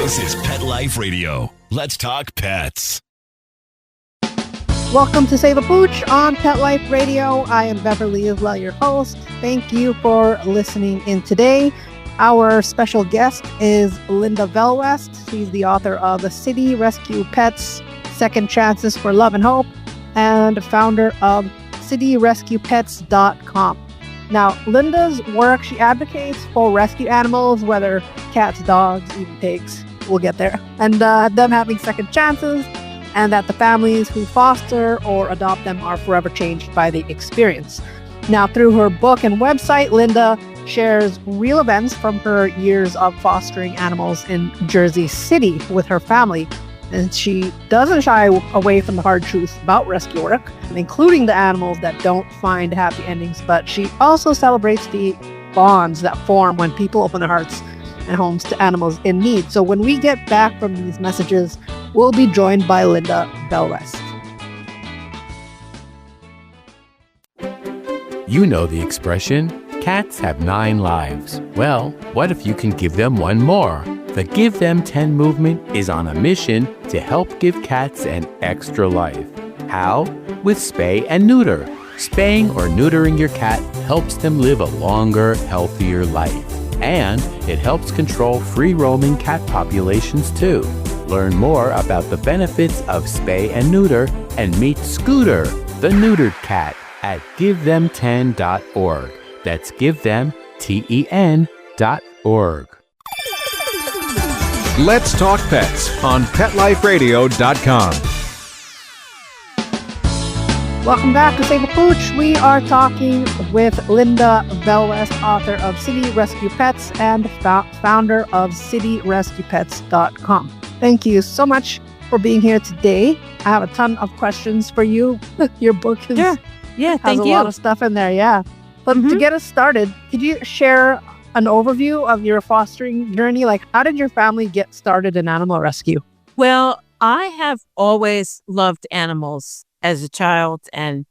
This is Pet Life Radio. Let's talk pets. Welcome to Save A Pooch on Pet Life Radio. I am Beverly Isla, your host. Thank you for listening in today. Our special guest is Linda Velwest. She's the author of The City Rescue Pets, Second Chances for Love and Hope, and founder of cityrescuepets.com. Now, Linda's work, she advocates for rescue animals, whether cats, dogs, even pigs, we'll get there, and them having second chances, and that the families who foster or adopt them are forever changed by the experience. Now, through her book and website, Linda shares real events from her years of fostering animals in Jersey City with her family. And she doesn't shy away from the hard truths about rescue work, including the animals that don't find happy endings, but she also celebrates the bonds that form when people open their hearts and homes to animals in need. So when we get back from these messages, we'll be joined by Linda Velwest. You know the expression, cats have 9 lives. Well, what if you can give them one more? The Give Them 10 movement is on a mission to help give cats an extra life. How? With spay and neuter. Spaying or neutering your cat helps them live a longer, healthier life. And it helps control free-roaming cat populations too. Learn more about the benefits of spay and neuter and meet Scooter, the neutered cat, at GiveThem10.org. That's GiveThem10.org. Let's Talk Pets on PetLifeRadio.com. Welcome back to Save A Pooch. We are talking with Linda Velwest, author of City Rescue Pets and founder of CityRescuePets.com. Thank you so much for being here today. I have a ton of questions for you. Your book has a lot of stuff in there. Yeah. But to get us started, could you share an overview of your fostering journey? Like, how did your family get started in animal rescue? Well, I have always loved animals as a child and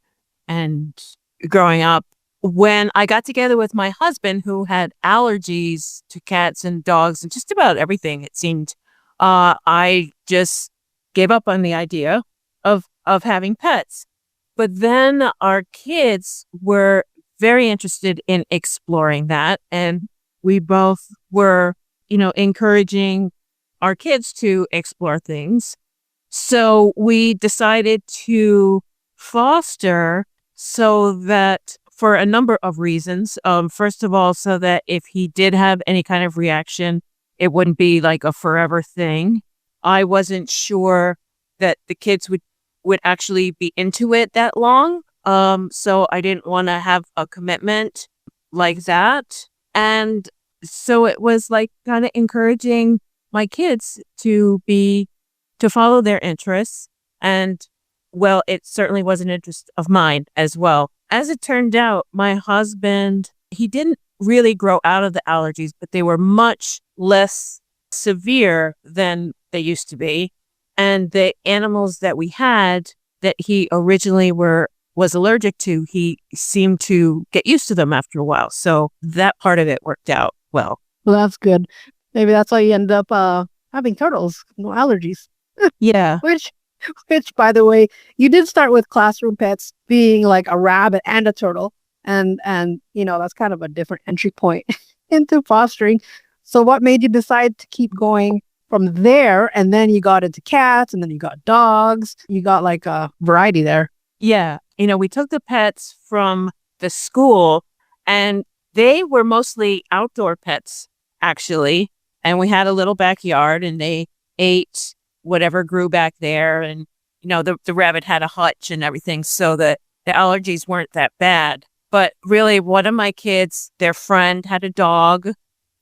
growing up. When I got together with my husband, who had allergies to cats and dogs and just about everything, it seemed, I just gave up on the idea of having pets. But then our kids were very interested in exploring that, and we both were, encouraging our kids to explore things. So we decided to foster so that for a number of reasons. First of all, so that if he did have any kind of reaction, it wouldn't be like a forever thing. I wasn't sure that the kids would actually be into it that long. So I didn't want to have a commitment like that. And so it was like kind of encouraging my kids to follow their interests. And well, it certainly was an interest of mine as well. As it turned out, my husband, he didn't really grow out of the allergies, but they were much less severe than they used to be. And the animals that we had that he originally was allergic to, he seemed to get used to them after a while. So that part of it worked out well. Well, that's good. Maybe that's why you end up having turtles, no allergies. Yeah. Which, by the way, you did start with classroom pets being like a rabbit and a turtle. And that's kind of a different entry point into fostering. So what made you decide to keep going from there? And then you got into cats, and then you got dogs. You got like a variety there. Yeah. We took the pets from the school, and they were mostly outdoor pets, actually. And we had a little backyard, and they ate whatever grew back there. And, the rabbit had a hutch and everything, so that the allergies weren't that bad. But really, one of my kids, their friend had a dog,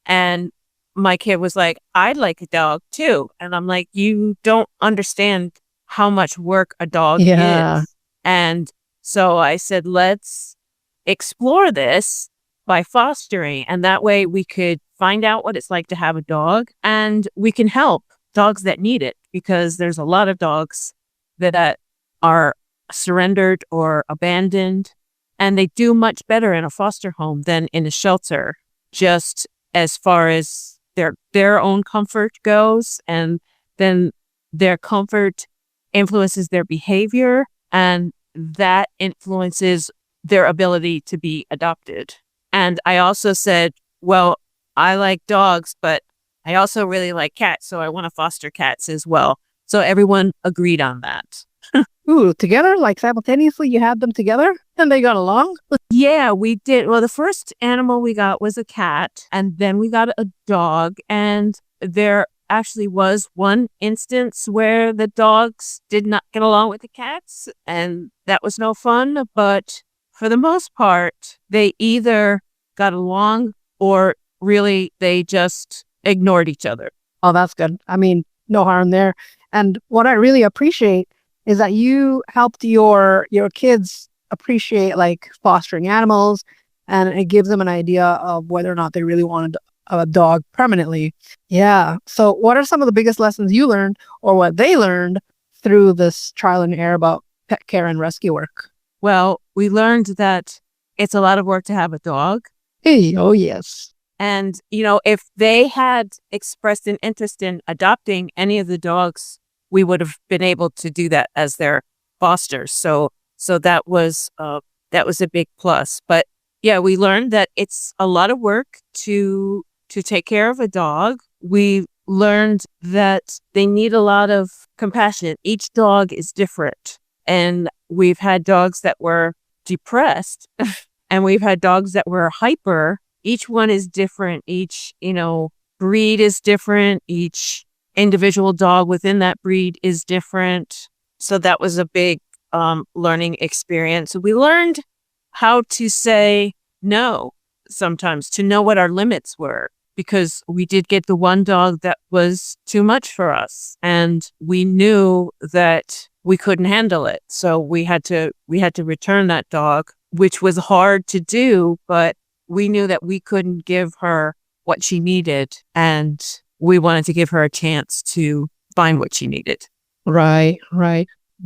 and my kid was like, I'd like a dog too. And I'm like, you don't understand how much work a dog is. And so I said, let's explore this by fostering. And that way we could find out what it's like to have a dog, and we can help dogs that need it, because there's a lot of dogs that are surrendered or abandoned, and they do much better in a foster home than in a shelter, just as far as their own comfort goes, and then their comfort influences their behavior, and that influences their ability to be adopted. And I also said, well, I like dogs, but I also really like cats, so I want to foster cats as well. So everyone agreed on that. Ooh, together? Like simultaneously you had them together and they got along? Yeah, we did. Well, the first animal we got was a cat, and then we got a dog. And there actually was one instance where the dogs did not get along with the cats, and that was no fun. But for the most part, they either got along or really they just ignored each other. Oh, that's good. I mean, no harm there. And what I really appreciate is that you helped your kids appreciate like fostering animals, and it gives them an idea of whether or not they really wanted a dog permanently. Yeah. So what are some of the biggest lessons you learned, or what they learned through this trial and error about pet care and rescue work? Well, we learned that it's a lot of work to have a dog. Hey, oh yes. And, if they had expressed an interest in adopting any of the dogs, we would have been able to do that as their fosters. So that was a big plus. But yeah, we learned that it's a lot of work to take care of a dog. We learned that they need a lot of compassion. Each dog is different. And we've had dogs that were depressed and we've had dogs that were hyper. Each one is different. Each, breed is different. Each individual dog within that breed is different. So that was a big learning experience. We learned how to say no sometimes, to know what our limits were, because we did get the one dog that was too much for us, and we knew that we couldn't handle it. So we had to return that dog, which was hard to do, but we knew that we couldn't give her what she needed, and we wanted to give her a chance to find what she needed. Right.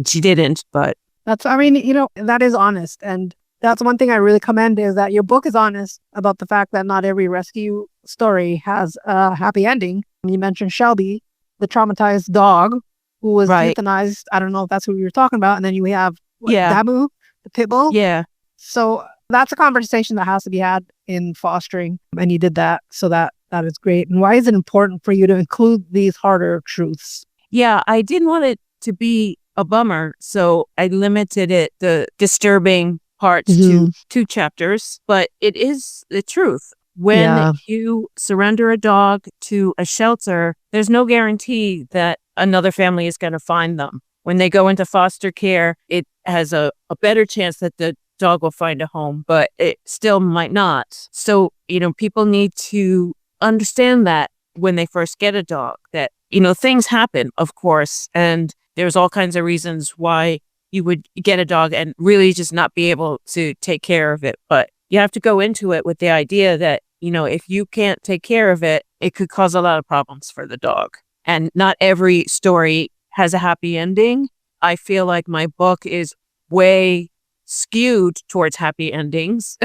She didn't, but that is honest. And that's one thing I really commend, is that your book is honest about the fact that not every rescue story has a happy ending. You mentioned Shelby, the traumatized dog who was euthanized. I don't know if that's who you were talking about. And then you have Damu, the pit bull. Yeah. So that's a conversation that has to be had in fostering. And you did that. So that is great. And why is it important for you to include these harder truths? Yeah, I didn't want it to be a bummer. So I limited it, the disturbing parts, to 2 chapters. But it is the truth. When you surrender a dog to a shelter, there's no guarantee that another family is going to find them. When they go into foster care, it has a better chance that the dog will find a home, but it still might not. So, people need to understand that when they first get a dog, that, things happen, of course, and there's all kinds of reasons why you would get a dog and really just not be able to take care of it. But you have to go into it with the idea that, if you can't take care of it, it could cause a lot of problems for the dog. And not every story has a happy ending. I feel like my book is way skewed towards happy endings,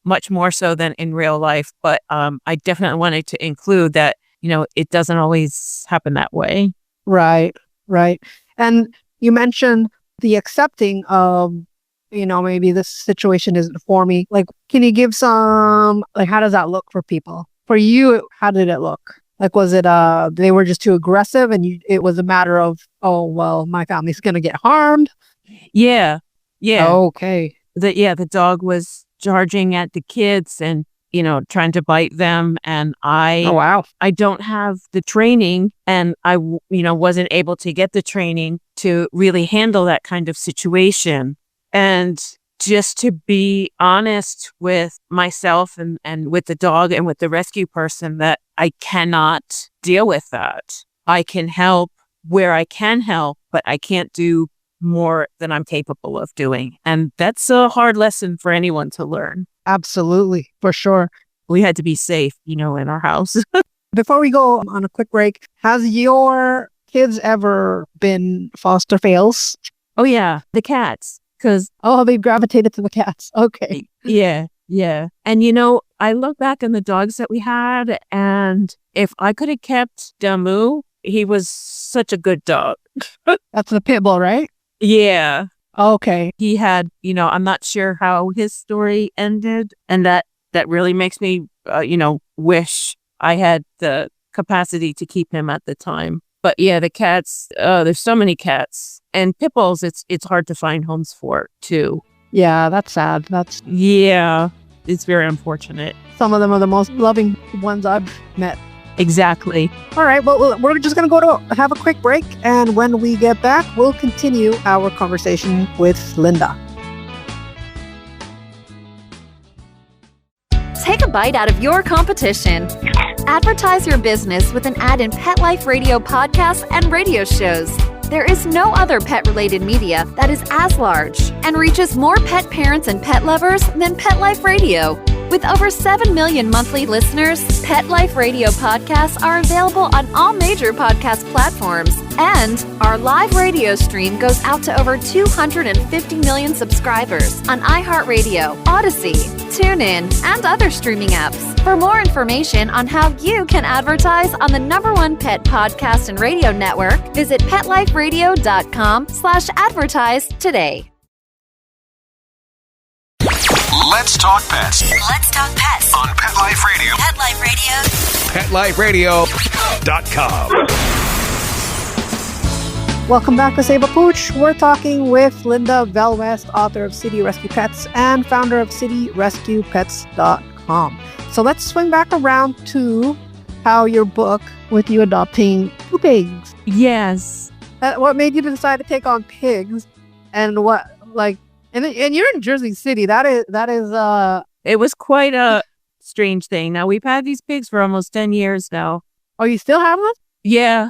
much more so than in real life. But I definitely wanted to include that, it doesn't always happen that way. Right. And you mentioned the accepting of, maybe this situation isn't for me. Like, can you give some, like, how does that look for people? For you, how did it look? Like, was it, they were just too aggressive and it was a matter of, oh, well, my family's going to get harmed? Yeah. Okay. The dog was charging at the kids and, trying to bite them. And I don't have the training, and I, wasn't able to get the training to really handle that kind of situation. And just to be honest with myself and with the dog and with the rescue person, that I cannot deal with that. I can help where I can help, but I can't do more than I'm capable of doing. And that's a hard lesson for anyone to learn. Absolutely, for sure. We had to be safe, in our house. Before we go on a quick break, has your kids ever been foster fails? Oh, yeah. The cats. Because they've gravitated to the cats. Okay. Yeah. And, I look back on the dogs that we had, and if I could have kept Damu, he was such a good dog. That's the pit bull, right? Yeah. Okay. He had, I'm not sure how his story ended, and that really makes me, wish I had the capacity to keep him at the time. But yeah, the cats, there's so many cats, and pit bulls, it's hard to find homes for too. Yeah, that's sad. Yeah, it's very unfortunate. Some of them are the most loving ones I've met. Exactly. All right, well, we're just going to go to have a quick break. And when we get back, we'll continue our conversation with Linda. Take a bite out of your competition. Advertise your business with an ad in Pet Life Radio podcasts and radio shows. There is no other pet-related media that is as large and reaches more pet parents and pet lovers than Pet Life Radio. With over 7 million monthly listeners, Pet Life Radio podcasts are available on all major podcast platforms. And our live radio stream goes out to over 250 million subscribers on iHeartRadio, Odyssey, TuneIn, and other streaming apps. For more information on how you can advertise on the #1 pet podcast and radio network, visit PetLifeRadio.com/advertise today. Let's talk pets Let's talk pets on Pet Life Radio. Pet Life Radio. PetLifeRadio.com. Welcome back to Save A Pooch. We're talking with Linda Velwest, author of City Rescue Pets and founder of CityRescuePets.com. So let's swing back around to how your book with you adopting 2 pigs. Yes. What made you decide to take on pigs, and what, like, and you're in Jersey City. That is. It was quite a strange thing. Now, we've had these pigs for almost 10 years now. Oh, you still have them? Yeah.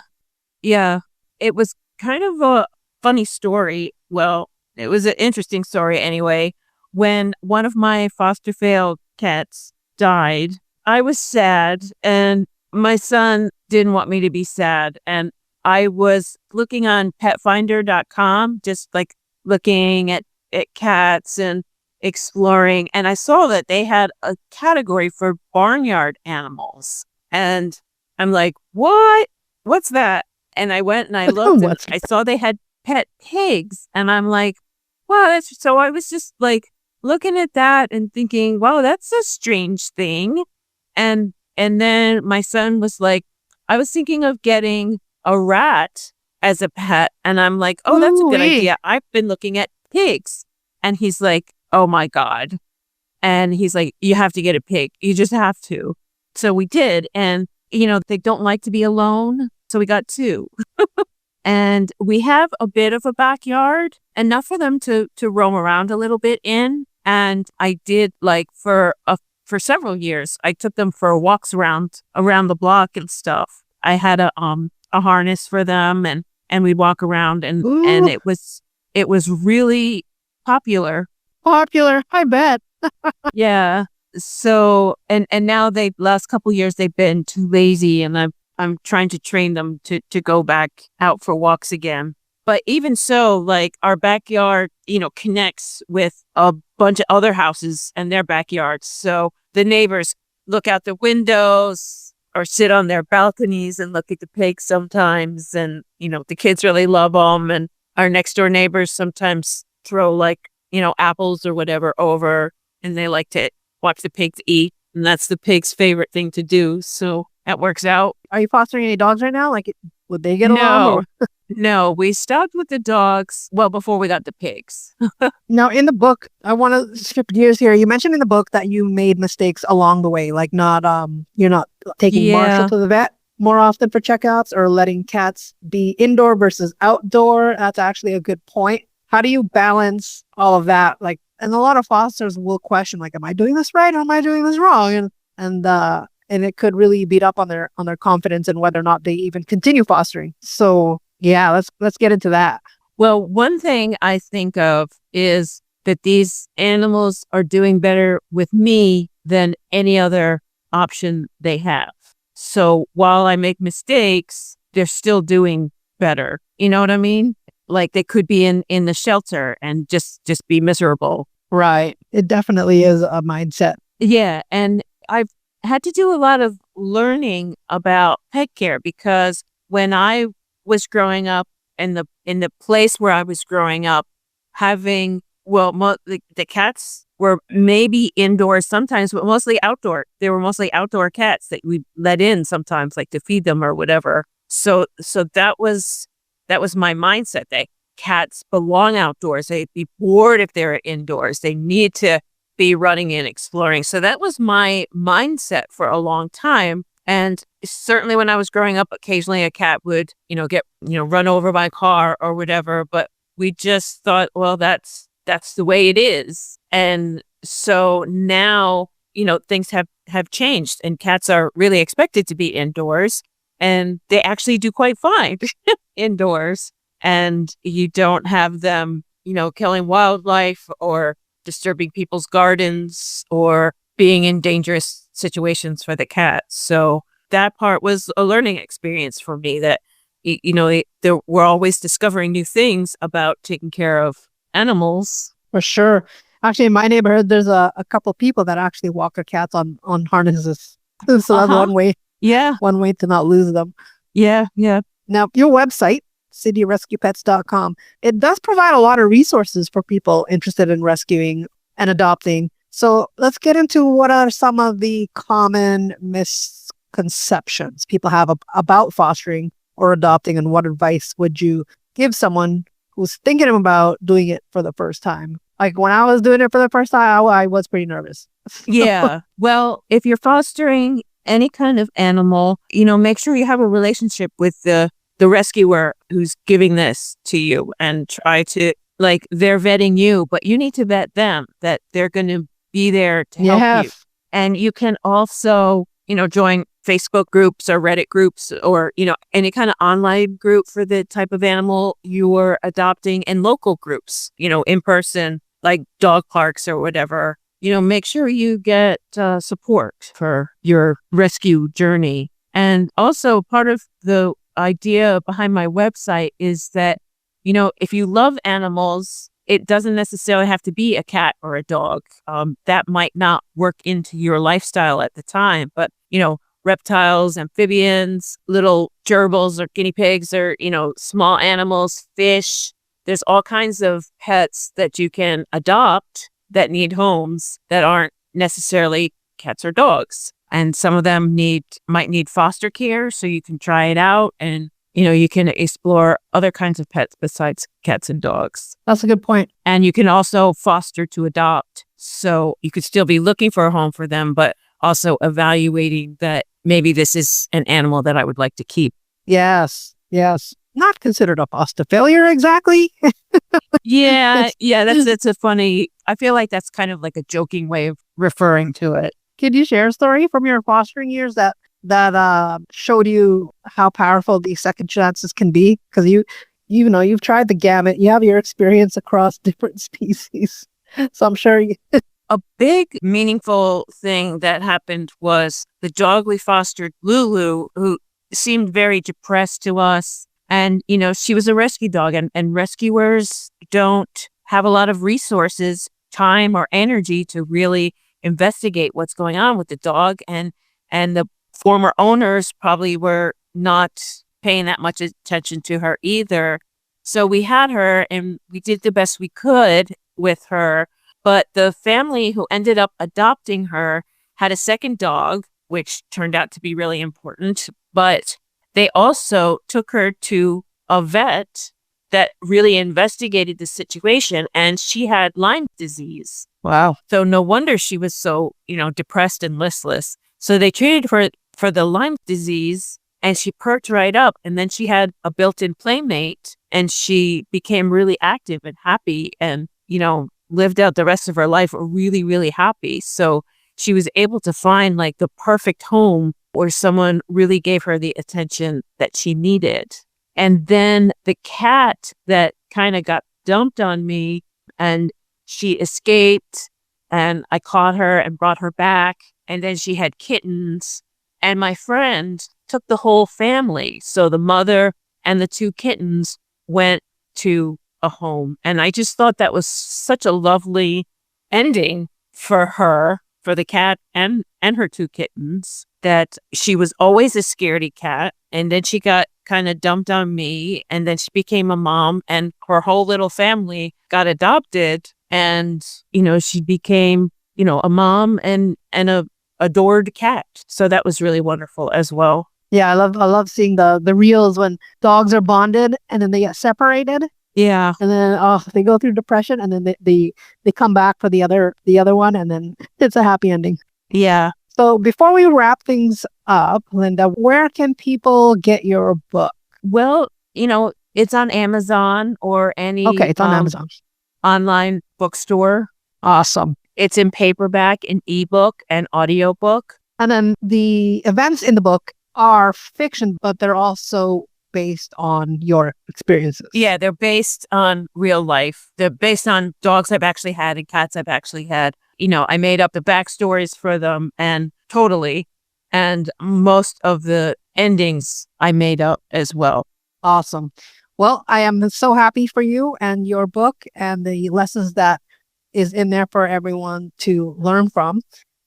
It was kind of a funny story. Well, it was an interesting story anyway. When one of my foster failed cats died, I was sad, and my son didn't want me to be sad. And I was looking on petfinder.com, just like looking at cats and exploring, and I saw that they had a category for barnyard animals, and I'm like, what's that? And I went and I looked, and I saw they had pet pigs, and I'm like, wow, so I was just like looking at that and thinking, wow, that's a strange thing. And then my son was like, I was thinking of getting a rat as a pet, and I'm like, oh, that's a good idea. I've been looking at pigs. And he's like, oh my God. And he's like, you have to get a pig. You just have to. So we did. And, they don't like to be alone. So we got 2. And we have a bit of a backyard, enough for them to roam around a little bit in. And I did, like, for several years, I took them for walks around the block and stuff. I had a harness for them, and we'd walk around, and it was really popular, I bet. Yeah. So and now the last couple years they've been too lazy, and I'm trying to train them to go back out for walks again. But even so, like, our backyard, connects with a bunch of other houses and their backyards. So the neighbors look out the windows or sit on their balconies and look at the pigs sometimes. And, the kids really love them. And our next door neighbors sometimes throw, like, apples or whatever over, and they like to watch the pigs eat. And that's the pig's favorite thing to do. So that works out. Are you fostering any dogs right now? Like, would they get along? No, we stopped with the dogs, before we got the pigs. Now, in the book, I want to shift gears here. You mentioned in the book that you made mistakes along the way, like you're not taking Marshall to the vet more often for checkouts, or letting cats be indoor versus outdoor. That's actually a good point. How do you balance all of that? Like, and a lot of fosters will question, like, am I doing this right or am I doing this wrong? And it could really beat up on their confidence and whether or not they even continue fostering. So yeah, let's get into that. Well, one thing I think of is that these animals are doing better with me than any other option they have. So while I make mistakes, they're still doing better. You know what I mean? Like, they could be in the shelter and just be miserable. Right. It definitely is a mindset. Yeah. And I've had to do a lot of learning about pet care because when I was growing up in the place where I was growing up, having the cats were maybe indoors sometimes, but mostly outdoor. They were mostly outdoor cats that we let in sometimes, like to feed them or whatever. So that was my mindset. That cats belong outdoors. They'd be bored if they're indoors. They need to be running and exploring. So that was my mindset for a long time. And certainly when I was growing up, occasionally a cat would, get, run over by a car or whatever. But we just thought, well, that's the way it is. And so now, things have changed and cats are really expected to be indoors and they actually do quite fine indoors. And you don't have them, killing wildlife or disturbing people's gardens or being in dangerous situations for the cats. So that part was a learning experience for me that, we're always discovering new things about taking care of animals. For sure. Actually, in my neighborhood, there's a couple people that actually walk their cats on harnesses. So that's one way. Yeah. One way to not lose them. Yeah. Yeah. Now, your website, cityrescuepets.com, it does provide a lot of resources for people interested in rescuing and adopting. So let's get into what are some of the common misconceptions people have about fostering or adopting, and what advice would you give someone who's thinking about doing it for the first time? Like when I was doing it for the first time, I was pretty nervous. Yeah. Well, if you're fostering any kind of animal, make sure you have a relationship with the rescuer who's giving this to you, and try to, they're vetting you, but you need to vet them, that they're going to be there to help you. And you can also, join Facebook groups or Reddit groups or, any kind of online group for the type of animal you're adopting, and local groups, in person, like dog parks or whatever. Make sure you get support for your rescue journey. And also part of the idea behind my website is that, if you love animals, it doesn't necessarily have to be a cat or a dog. That might not work into your lifestyle at the time, but, reptiles, amphibians, little gerbils or guinea pigs, or, small animals, fish. There's all kinds of pets that you can adopt that need homes that aren't necessarily cats or dogs. And some of them might need foster care, so you can try it out, and you can explore other kinds of pets besides cats and dogs. That's a good point. And you can also foster to adopt, so you could still be looking for a home for them, but also evaluating that maybe this is an animal that I would like to keep. Yes. Not considered a foster failure exactly. Yeah. That's a funny. I feel like that's kind of like a joking way of referring to it. Could you share a story from your fostering years that showed you how powerful these second chances can be? Because you've tried the gamut. You have your experience across different species. So I'm sure a big meaningful thing that happened was the dog we fostered, Lulu, who seemed very depressed to us. And, she was a rescue dog, and rescuers don't have a lot of resources, time, or energy to really investigate what's going on with the dog. And the former owners probably were not paying that much attention to her either. So we had her and we did the best we could with her. But the family who ended up adopting her had a second dog, which turned out to be really important. But they also took her to a vet that really investigated the situation, and she had Lyme disease. Wow. So no wonder she was so, depressed and listless. So they treated her for the Lyme disease, and she perked right up. And then she had a built-in playmate, and she became really active and happy, and, lived out the rest of her life really, really happy. So she was able to find the perfect home where someone really gave her the attention that she needed. And then the cat that kind of got dumped on me, and she escaped, and I caught her and brought her back. And then she had kittens, and my friend took the whole family. So the mother and the two kittens went to a home. And I just thought that was such a lovely ending for her, for the cat and her 2 kittens, that she was always a scaredy cat. And then she got kind of dumped on me. And then she became a mom and her whole little family got adopted. And, she became, a mom and a adored cat. So that was really wonderful as well. Yeah, I love seeing the reels when dogs are bonded and then they get separated. Yeah. And then they go through depression and then they come back for the other one and then it's a happy ending. Yeah. So before we wrap things up, Linda, where can people get your book? Well, it's on Amazon or any it's on Amazon online bookstore. Awesome. It's in paperback, in ebook, and audiobook. And then the events in the book are fiction, but they're also based on your experiences. Yeah, they're based on real life. They're based on dogs I've actually had and cats I've actually had. I made up the backstories for them and most of the endings I made up as well. Awesome. Well, I am so happy for you and your book and the lessons that is in there for everyone to learn from.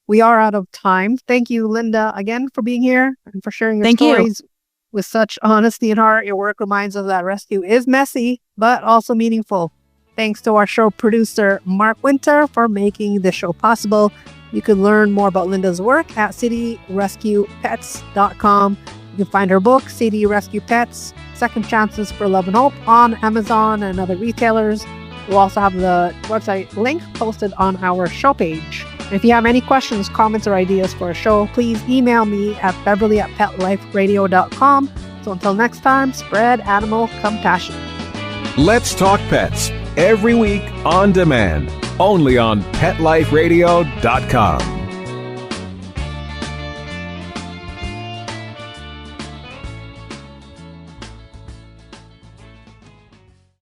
We are out of time. Thank you, Linda, again for being here and for sharing your stories with such honesty and heart. Your work reminds us that rescue is messy, but also meaningful. Thanks to our show producer, Mark Winter, for making this show possible. You can learn more about Linda's work at cityrescuepets.com. You can find her book, City Rescue Pets, Second Chances for Love and Hope, on Amazon and other retailers. We'll also have the website link posted on our show page. And if you have any questions, comments, or ideas for a show, please email me at beverly@petliferadio.com. So until next time, spread animal compassion. Let's Talk Pets, every week on demand, only on PetLifeRadio.com.